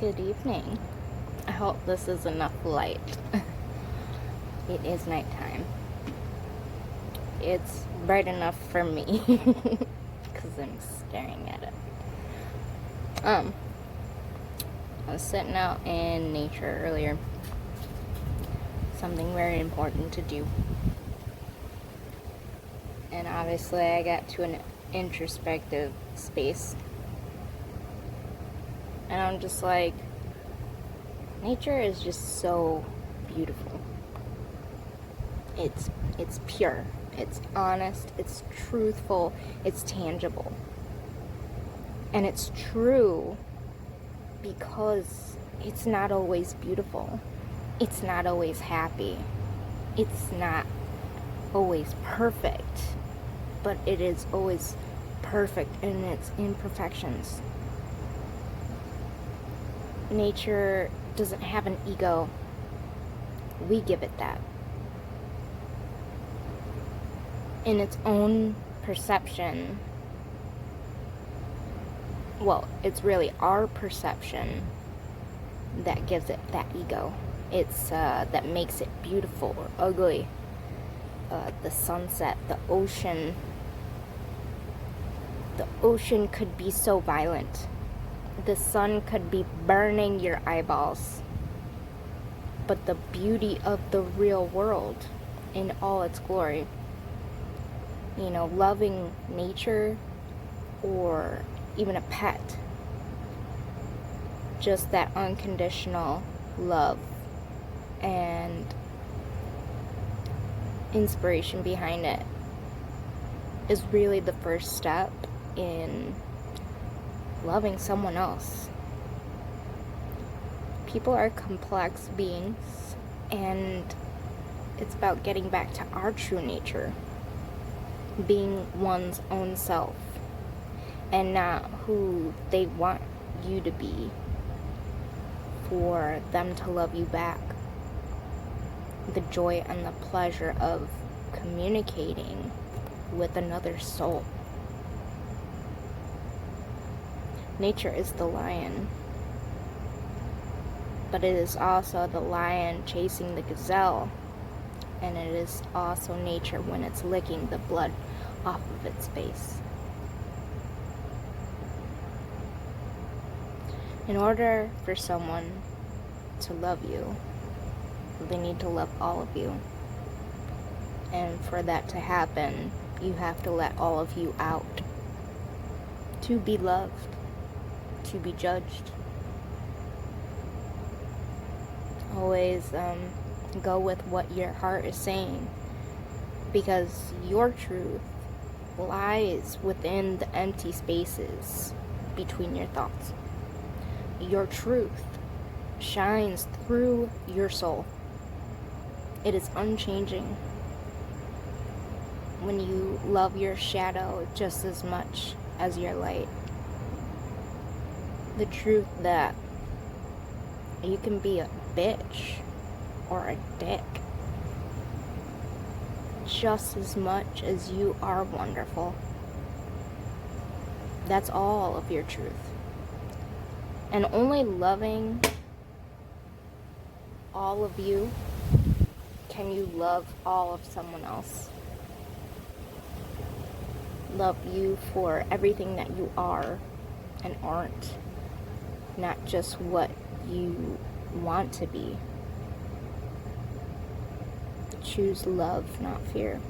Good evening. I hope this is enough light. It is nighttime. It's bright enough for me because I'm staring at it. I was sitting out in nature earlier. Something very important to do. And obviously I got to an introspective space. And I'm just like, nature is just so beautiful. It's pure, it's honest, it's truthful, it's tangible. And it's true because it's not always beautiful. It's not always happy. It's not always perfect. But it is always perfect in its imperfections. Nature doesn't have an ego. We give it that. In its own perception, well, it's really our perception that gives it that ego. It's that makes it beautiful or ugly. The sunset, the ocean could be so violent. The sun could be burning your eyeballs. But the beauty of the real world in all its glory, loving nature or even a pet, just that unconditional love and inspiration behind it is really the first step in loving someone else. People are complex beings, and it's about getting back to our true nature, being one's own self and not who they want you to be for them to love you back. The joy and the pleasure of communicating with another soul. Nature is the lion, but it is also the lion chasing the gazelle, and it is also nature when it's licking the blood off of its face. In order for someone to love you, they need to love all of you. And for that to happen, you have to let all of you out to be loved, to be judged. Always go with what your heart is saying, because your truth lies within the empty spaces between your thoughts. Your truth shines through your soul. It is unchanging. When you love your shadow just as much as your light. The truth that you can be a bitch or a dick just as much as you are wonderful. That's all of your truth. And only loving all of you can you love all of someone else. Love you for everything that you are and aren't, not just what you want to be. Choose love, not fear.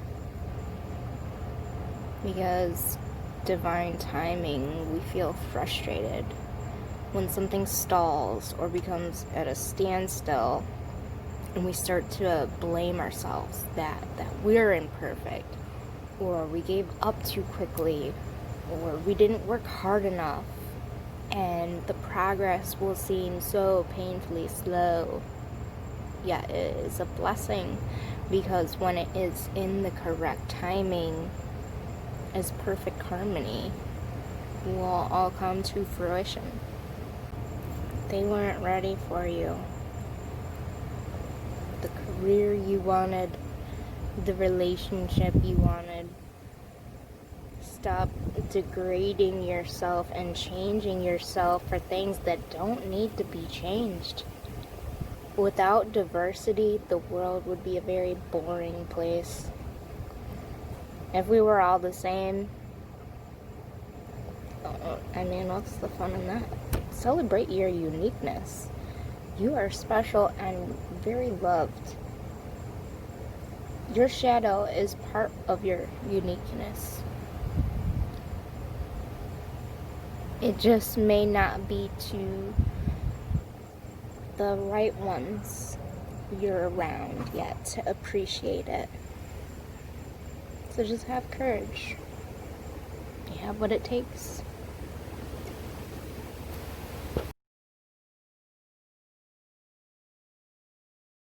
Because divine timing, we feel frustrated when something stalls or becomes at a standstill, and we start to blame ourselves that we're imperfect, or we gave up too quickly, or we didn't work hard enough, and the progress will seem so painfully slow. Yet it is a blessing, because when it is in the correct timing, as perfect harmony, will all come to fruition. They weren't ready for you. The career you wanted, the relationship you wanted, stop degrading yourself and changing yourself for things that don't need to be changed. Without diversity, the world would be a very boring place. If we were all the same, I mean, what's the fun in that? Celebrate your uniqueness. You are special and very loved. Your shadow is part of your uniqueness. It just may not be to the right ones you're around yet to appreciate it. So just have courage. You have what it takes.